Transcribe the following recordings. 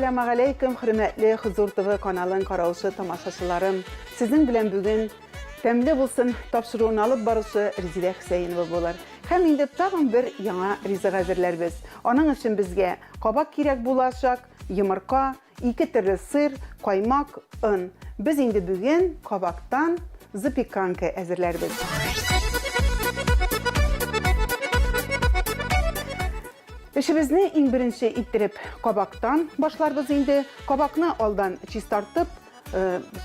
Assalamu alaikum, hürmetli Huzur TV kanalın karalışı tamaşaçılarım. Sizin bilen bugün təmli bulsun tapşırığını alıp barışı Rizile Hüseyinova bolar. Hem indi tağın bir yana rizq hazırlarız. Onun için bizge kabak kirek bulaşak, yumurka, 2 türlü sır, kaymak, un. Biz indi bugün kabaktan zapikanka hazırlarız. İşimizni en birinci ittirip kabaktan başlarız indi. Kabakını aldan çistartıp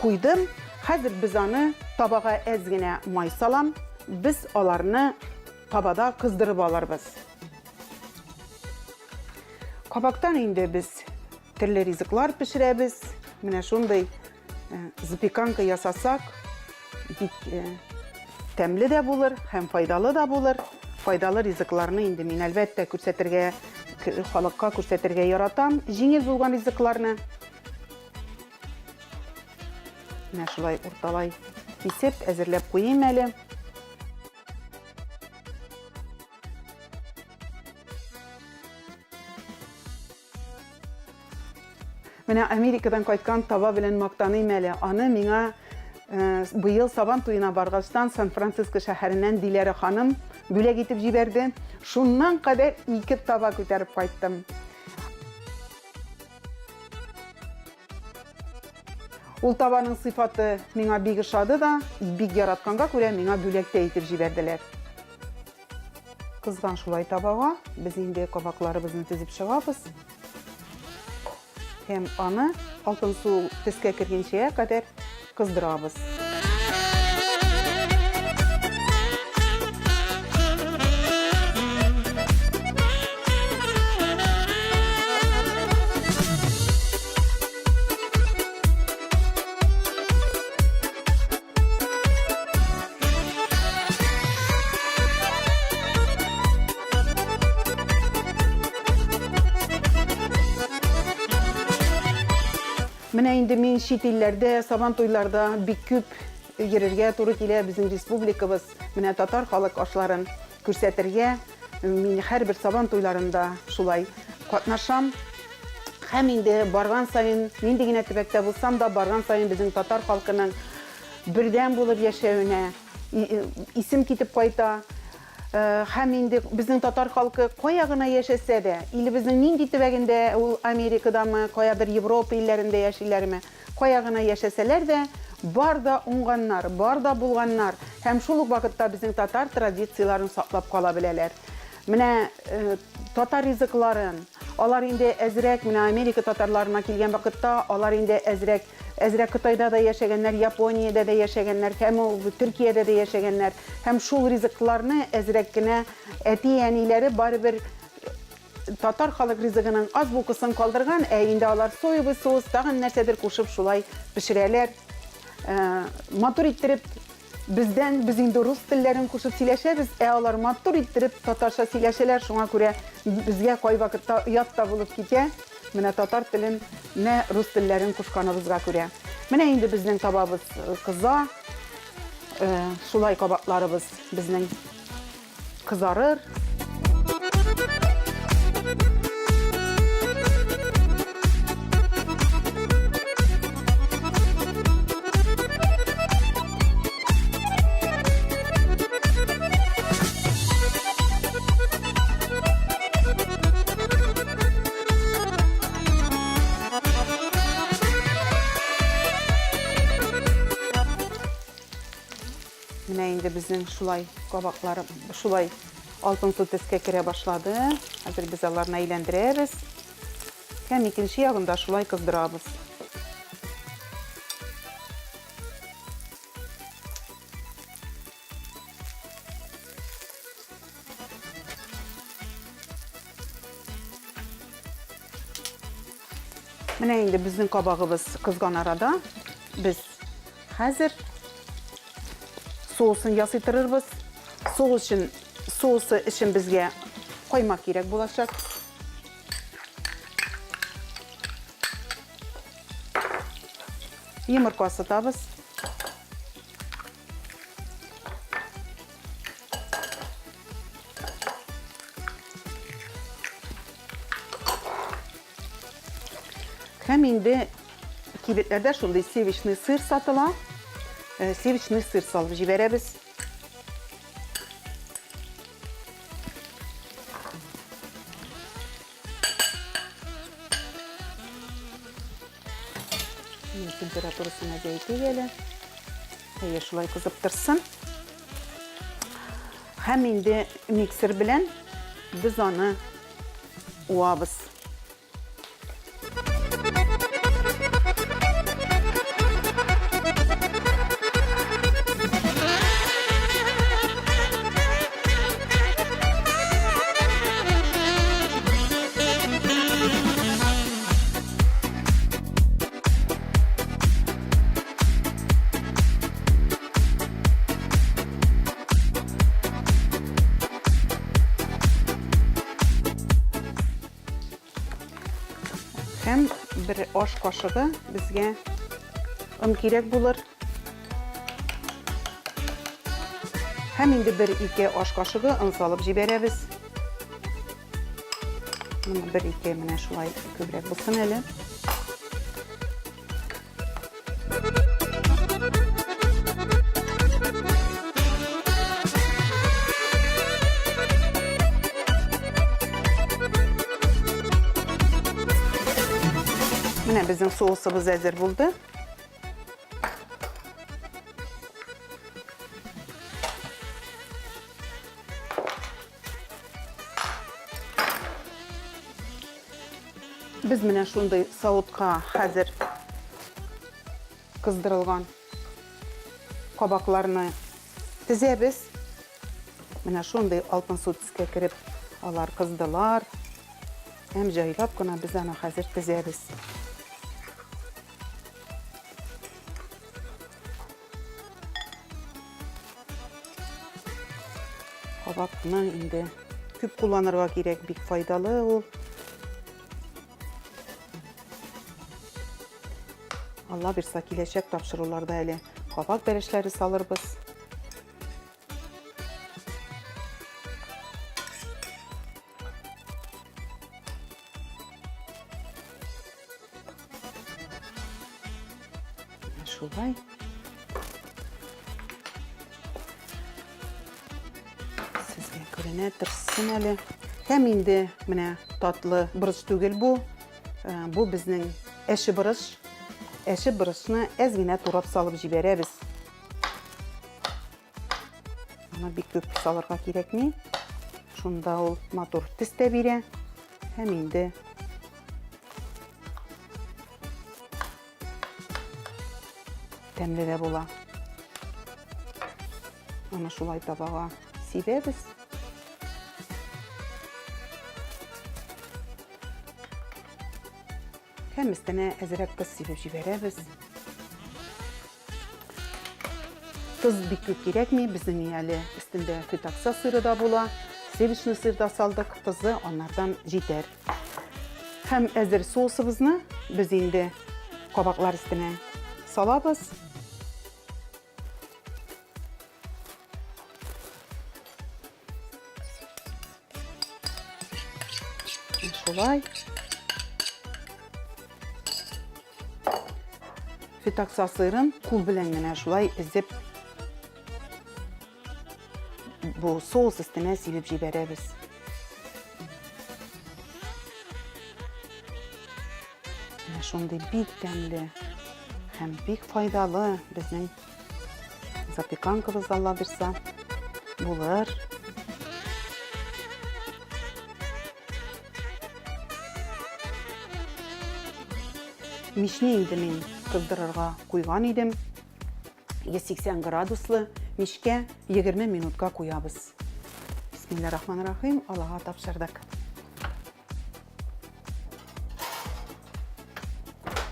koydum. Hazır biz onu tabağa ezgine may salam. Biz onlarını tabada kızdırıp alırız. Kabaktan indi biz türlü riziklar pişiririz. Mine şunday zapikanka yasasak temli de bulur, hem faydalı da bulur. Faydalı riziklarını indi men elbette kürsətirge, halkka kürsətirge yaratam. Jengil bulgan riziklarını. Mine şulay ortalay kesip hazırlap koyayım eli. Mine Amerika'dan kaytkan tava bilen maktanıyım eli. Anı mine bu yıl Saban toyuna barğaçtan San Francisco şəhərindən Dilərə xanım büle gitip jiberdi. Şundan kadar 2 tava kötərip kayttım. Ул tavanın sıfatı mine big ışadı da, big yaratkanға көрə mine bülekte etip jiberdiler. Kızgan şulay tabağa, biz indi kabaklarımızı tizip çıgabız. Hem anı altın su tizke kirgençeye kadar kızdırabız. Mine indi men şit illerde, Saban toylarda bir küp yererge turuk ile bizim respublikamız, mine Tatar halk aşların kürsətirge. Men her bir Saban toylarında şulay katnaşam. Hem indi bargan sayın, men degine tibekte bulsam da bargan sayın bizim Tatar halkının birden bulup yaşayına isim kitip kayta. Hem indi bizim Tatar halkı koyağına yaşasa da, ili bizim nindi tibeginde Amerika'da mı, koyadır Avrupa illerinde yaşayırlar mı, koyağına yaşasalar da, bar da unganlar, bar da bulganlar, hem şuluk vakitte bizim Tatar tradisiyalarını saklap kalabileler. Mine Tatar rizikların, onlar indi ezrek, mine Amerika Tatarlarına kelgen vakitte, onlar indi ezrek Kıtay'da da yaşayanlar, Japonya'da da yaşayanlar, hem Türkiye'de de yaşayanlar, hem şul riziklarını ezrekkine eti yenileri bari bir Tatar halk rizikinin az bu kısım kaldırgan, indi onlar soyu bir sos, dağın nersedir koşup şulay pişireler. Matur ittirip biz indi Rus tillerin koşup sileşeriz, onlar matur ittirip Tatarşa sileşeler, şuna göre bizge koy vakitte yat da bulup gide. Mine Tatar tilin ne Rus tillerin kuşkanımızga göre. Mine indi bizden tabağımız kıza, şulay kabaklarımız bizden kızarır. Mine indi bizim şulay kabaklarım, şulay altın su tezke kire başladı. Hazır biz onlarını eğlendiririz. Hem ikinci yağında şulay kızdırabız. Mine indi bizim kabağımız kızgan arada. Biz hazır soğusun yasıtırırız. Soğusu için bizge koymak gerek bulaşak. Yumurka ısıtabız. indi kibritlerde şunday seviçli sır satıla. Seviçli sır salıp jiberemiz. Temperatürasına zeytiyelim. Heye şulay kızıp tırsın. Hem indi mikser bilen biz onu ovabız. Hem bir oş kaşığı bizge kerak bulur. Hem indi bir iki oş kaşığı salıp jiberemiz. Bir iki mene şulay köbrek bulsun hele. Mene bizim soğusumuz hazır buldu. Biz mene şunday sautqa hazır kızdırılgan kabaklarını tizemiz. Mene şunday altın sotiske kirip alar kızdılar. Hem jaylap kına biz ana hazır tizemiz. Kabakını indi küp kullanırga gerek, bir faydalı ol. Allah bir sakileşek tapşırılarda hele kabak bereşleri salırız. Şulay. Sizge körene tırsın hele. Hem indi mene tatlı bırış tügül bu. Bu bizning eşi bırış. Eşi bırışını ezgine turap salıp jiberemiz. Ama bir köp salırga gerek mi? Şunda ol motor tiste bire. Hem indi temli de bola. Ana şulay tabağa siberiz. Hem üstüne ezerek kız silip jiberemiz. Tuz bir küp gerek mi? Bizim yani üstünde fütaksa sırı da bola. Seviçli sır da saldık. Tuzu onlardan jiter. Hem ezer sosumuzni biz indi kabaklar üstüne salabız. Şulay. Fütaksa sırın kul bilen mene şulay ezip bu sos üstüne silip jiberemiz. Şunday bik demli hem bik faydalı bizim zapekankımız Allah birse bulur. Mişni indi men kızdırırga koygan idim. 180 graduslı mişke 20 minutka koyabız. Bismillahirrahmanirrahim. Allah'a tapşırdık.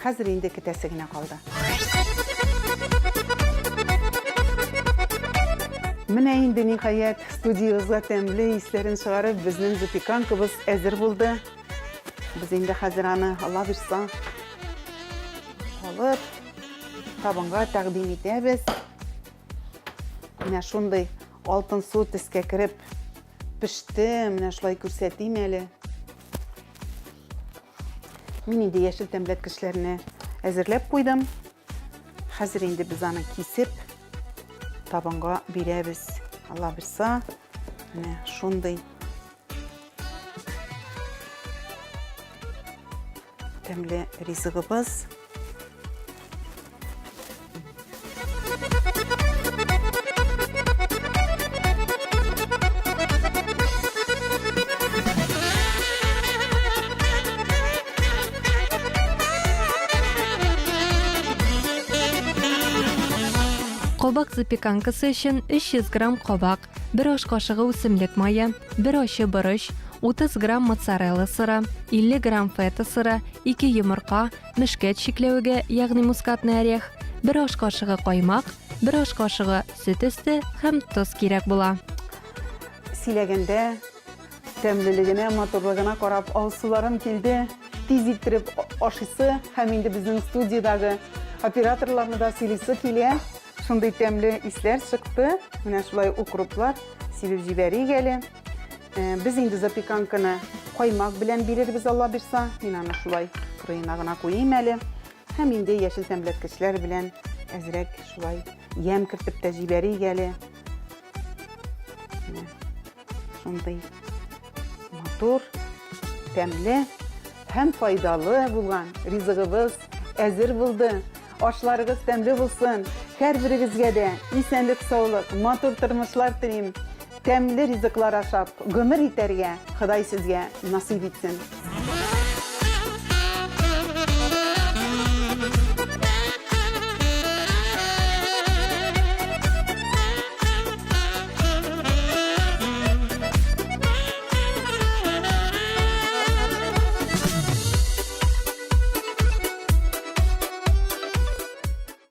Hazır indi kitesine kaldı. Mine indi nihayet stüdyoza temli hislerin çıkarıp bizning zapekankımız hazır buldu. Biz indi hazırani Allah birse alıp tabanga taqdim etamiz. Mine şunday altın su tiske kirip pişti. Mine şulay ko'rsatayım hele. Мин инде яшел тәмләткечләрне әзерләп куйдым. Хәзер инде без аны кисеп табынга бирәбез. Алла бирса, менә шундый тәмле ризыгыбыз. Кабак запеканкасы өчен 300 грамм кабак, 1 аш кашыгы үсемлек мае, 1 ачы борыч, 30 грамм моцарелла сыры, 50 грамм фета сыры, 2 йомырка, мешкәт чикләвегә, ягъни мускатный орех, 1 аш кашыгы каймак, 1 аш кашыгы сөт өсте һәм тоз кирәк була. Сөйләгәндә тәмлелегенә, матурлыгына карап, алсуларым килде. Тиз иттереп ашыйсы һәм инде безнең студиядагы операторларны да сөйлисе килә. Шундый тәмле исләр чыкты. Менә шулай укроплар сибеп җибәрик әле. Без инде запеканканы каймак белән бирербез, Алла бирса. Мин аны шулай кырыена гына куйым әле. Һәм инде яшел тәмләткечләр белән әзрәк шулай ям кертеп тә җибәрик әле. Шундый матур, тәмле һәм файдалы булган ризыгыбыз әзер булды. Ашларыгыз тәмле булсын. Һәрберегезгә дә исәнлек, саулык, матур тормышлар телим. Тәмле ризыклар ашап, гомер итәргә Ходай сезгә насыйп итсен.